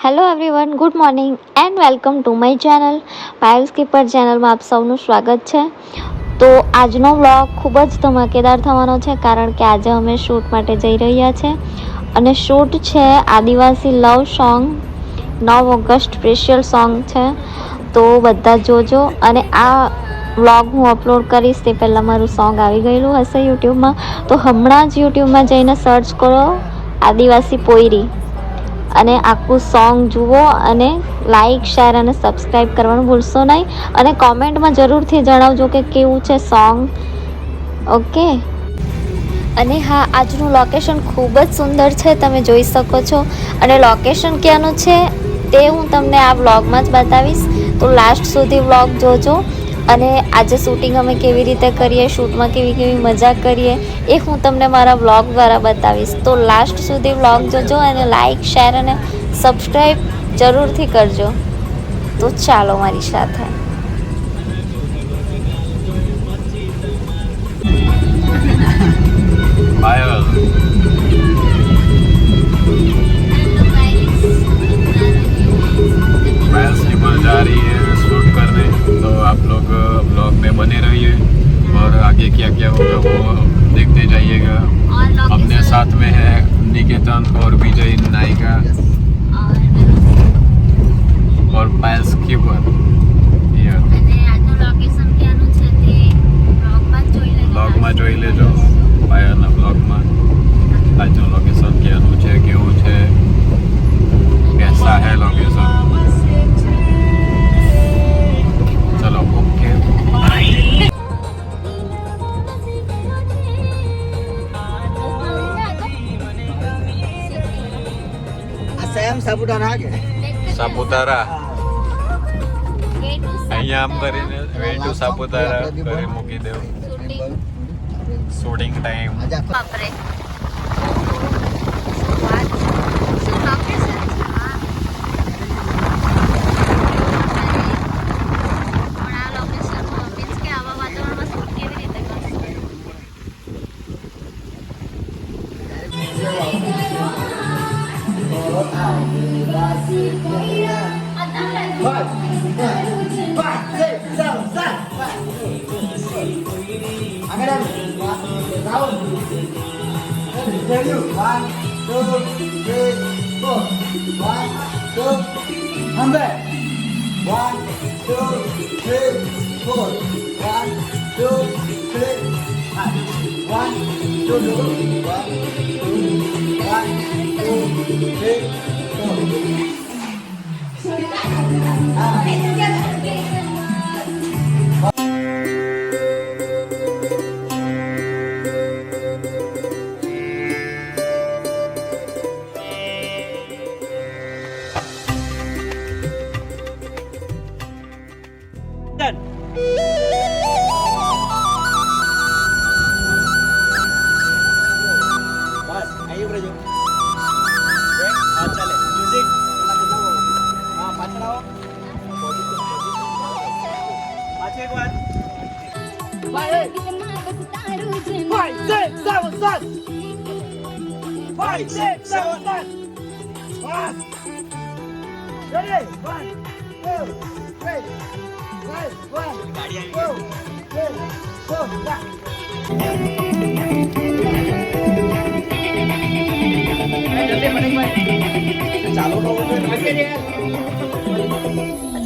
Hello everyone, good morning and welcome to my channel Payal skipper ચેનલમાં આપ સૌનું સ્વાગત છે। તો આજનો વ્લોગ ખૂબ જ ધમાકેદાર થવાનો છે કારણ કે આજે અમે શૂટ માટે જઈ રહ્યા છે અને શૂટ છે આદિવાસી love song 9 August special song છે। તો બધા જોજો અને આ વ્લોગ હું અપલોડ કરીશ તે પહેલાં મારું સોંગ આવી ગયેલું હશે યુટ્યુબમાં, તો હમણાં જ યુટ્યુબમાં જઈને સર્ચ કરો આદિવાસી પોયરી અને આખું સોંગ જુઓ અને લાઈક શેર અને સબસ્ક્રાઈબ કરવાનું ભૂલશો નહીં અને કોમેન્ટમાં જરૂરથી જણાવજો કે કેવું છે સોંગ। ઓકે, અને હા, આજનું લોકેશન ખૂબ જ સુંદર છે, તમે જોઈ શકો છો અને લોકેશન ક્યાંનું છે તે હું તમને આ વ્લોગમાં જ બતાવીશ, તો લાસ્ટ સુધી વ્લોગ જોજો। અને આજે શૂટિંગ અમે કેવી રીતે કરીએ, શૂટમાં કેવી કેવી મજા કરીએ એ હું તમને મારા વ્લોગ દ્વારા બતાવીશ, તો લાસ્ટ સુધી વ્લોગ જોજો અને લાઈક શેર અને સબસ્ક્રાઈબ જરૂરથી કરજો। તો ચાલો મારી સાથે। जा रही है शूट करने, तो आप लोग ब्लॉग में बने रहिए और आगे क्या क्या होगा वो देखते जाइएगा। अपने साथ में है निकेतन और विजय नायिका और पायल स्कीपर। ब्लॉगમાં જોઈ લેજો પાયલના બ્લોગમાં આજનું લોકેશન ક્યાંનું છે, કેવું છે, कैसा है लोकेशन। चलो ओके, સાપુતારા અહીંયા આમ કરીને વે ટુ સાપુતારા કરી મૂકી દેવ શૂટિંગ ટાઈમ।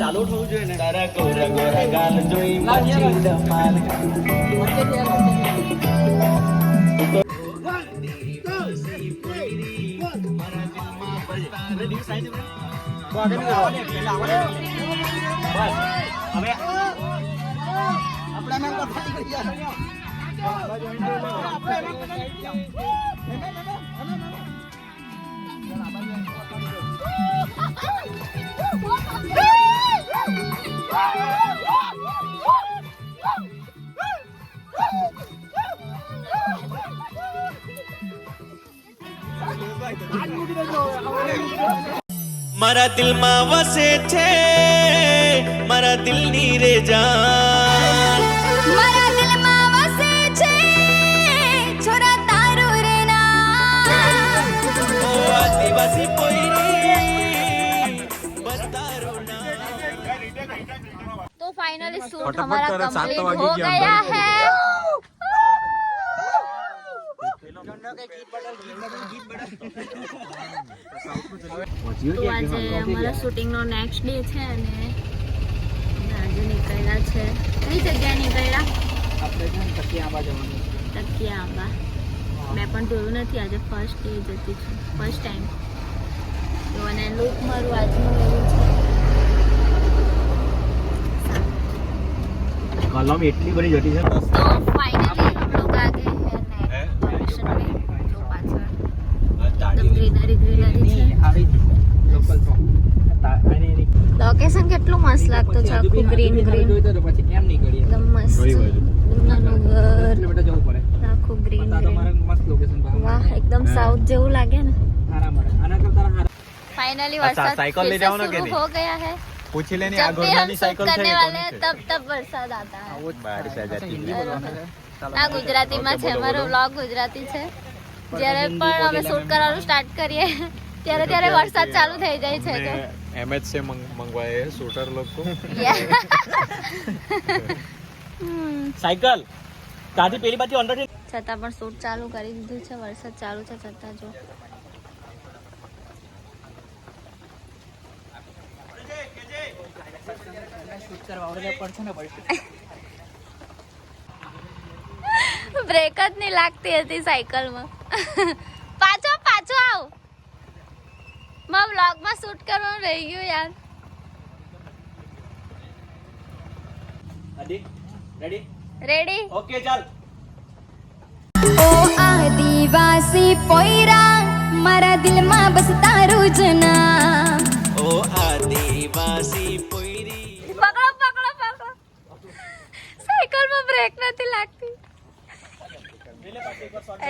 ચાલુ થવું જોઈએ ને તારા કોરા ગોરા ગાલ જોઈ માછી ધમાલ મારા દિલમાં વસે છે મારા દિલની રે જાન, મારા દિલમાં વસે છે છોરા તારું રે નામ। ઓ આદિવાસી પોયરી फाइनली शूट हमारा कंप्लीट हो गया है। તો આજે અમારા શૂટિંગનો નેક્સ્ટ ડે છે અને આજે નીકળ્યા છે. કઈ જગ્યાએ નીકળ્યા? આપણે તકિયા જવાનું. તકિયા આંબા. મેં પણ જોયું નથી, આજે ફર્સ્ટ ડે જતી છું, ફર્સ્ટ ટાઈમ. તો અને લુક મારું આજનું એવું છે. કલમ એટલી બધી જતી છે. તો फाइनली हम लोग आ गए हैं लोकेशन पे. जो पाछળ एकदम ग्रीनरी ગ્રીનરી છે. લોકલ સોંગ લોકેશન કેટલું મસ્ત લાગતું છે, આખું ગ્રીન ગ્રીન, પછી કેમ નીકળીએ એકદમ મસ્ત છે. નાનું ઘર, કિલોમીટર જવું પડે. આખું ગ્રીન તમારે ગ્રીન. મસ્ત લોકેશન. વાહ, એકદમ સાઉથ જેવું લાગે ને. આરામ મળે. આના કરતા આરામ. फाइनली अच्छा, वरसाद साइकिल ले फिर से जाओ ना शुरू केली? हो गया है. पूछ लेनी जब आ भी हम गोरनानी शूट साइकिल करने છે वाले કે हैं કોની છે? तब वरसाद आता है. બારિશ આ જાતી હિન્દી બોલવાનું છે. આ ગુજરાતીમાં છે, અમારો વ્લોગ ગુજરાતી છે. જ્યારે પણ અમે શૂટ કરવાનું સ્ટાર્ટ કરીએ ત્યારે વરસાદ ચાલુ થઈ જાય છે. તો एमएच से मंगवाए हैं शूटर लोग को. સાયકલ તાજી પેલી બાજુ અંદર છતાં પણ શૂટ ચાલુ કરી દીધું છે. વરસાદ ચાલુ છે છતાં જો શૂટ કરવા આવડે પડશે ને પડશે. બ્રેક જ નહીં લાગતી હતી સાયકલમાં. પાછો આવ. માં વ્લોગમાં શૂટ કરવાનું રહી ગયું યાર. Ready ready? ઓકે ચાલ. ઓ આદિવાસી પોયરા મારા દિલમાં બસ તારું જ નામ. ઓ આદિવાસી પોયરી. પકડો. साइकिल में ब्रेक नहीं लगती,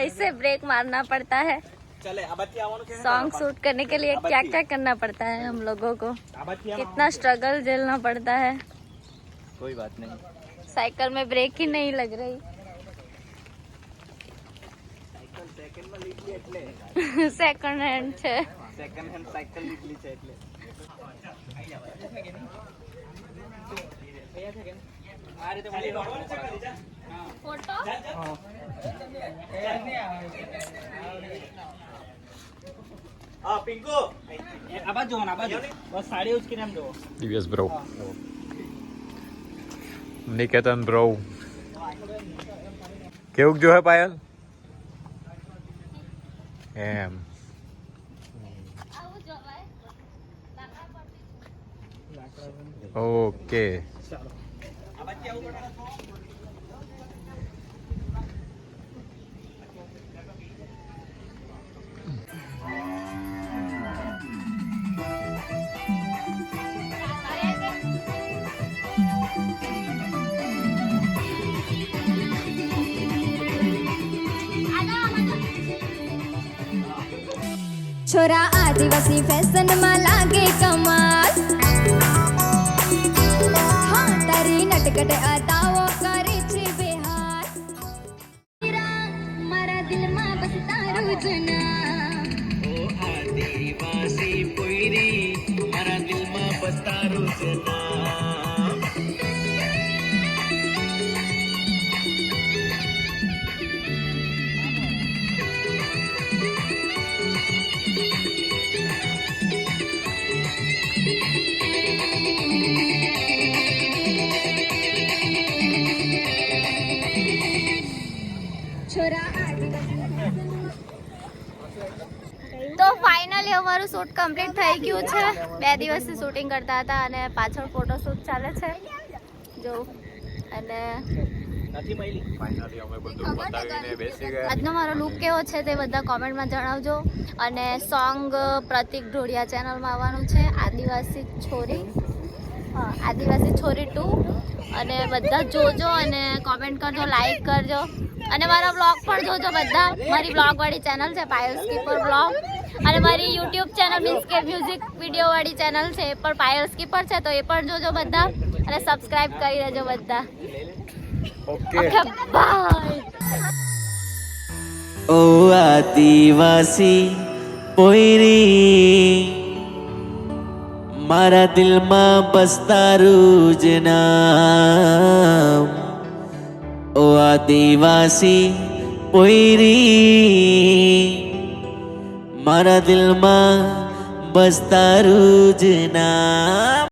ऐसे ब्रेक मारना पड़ता है. सॉन्ग शूट करने के लिए क्या क्या करना पड़ता है हम लोगों को, कितना स्ट्रगल झेलना पड़ता है. कोई बात नहीं, साइकिल में ब्रेक ही नहीं लग रही. सेकंड हैंड છે. સેકન્ડ હેન્ડ સાયકલ લીધી છે એટલે આ રીતે ફોટો હા પિંકો આ બાજુ જોવાનું, આ બાજુ બસ સાડી ઉચકીને એમ જોવો. દિવ્યેશ બ્રો, નિકેતન બ્રો, કેવું જો હે પાયલ એમ. ઓકે छोरा आदिवासी फैशन में लागे कमाल, हाँ तारी नटखट अदाओ करे छे बेहाल. मारा दिल में बस तारू ज नाम. ઓ આદિવાસી પોયરી મારા દિલમાં બસ તારું જ નામ. छोरा आदिवासी તો ફાઇનલી અમારું શૂટ કમ્પ્લીટ થઈ ગયું છે. 2 દિવસથી શૂટિંગ કરતા હતા અને પાછળ ફોટો શૂટ ચાલે છે જો. અને નથી મળી. ફાઇનલી અમે બધું બતાવીને બેસી ગયા. આજનો મારો લુક કેવો છે તે બધા કોમેન્ટમાં જણાવજો. અને સોંગ પ્રતિક ઢોળિયા ચેનલમાં આવવાનું છે, આદિવાસી છોરી, આદિવાસી છોરી 2. અને બધા જોજો અને કોમેન્ટ કરજો, લાઈક કરજો અને મારા બ્લોગ પણ જોજો બધા. મારી બ્લોગવાળી ચેનલ છે પાયલ સ્કીપર બ્લોગ, અને મારી યુટ્યુબ ચેનલ મીન્સ કે મ્યુઝિક વિડીયોવાળી ચેનલ છે એ પણ પાયલ સ્કીપર છે, તો એ પણ જોજો બધા અને સબસ્ક્રાઇબ કરી દેજો બધા. Okay okay bye. ઓ આદિવાસી પોયરી મારા દિલમાં બસ તારું જ નામ. ઓ આદિવાસી પોયરી, મારા દિલમાં બસ તારું જ નામ.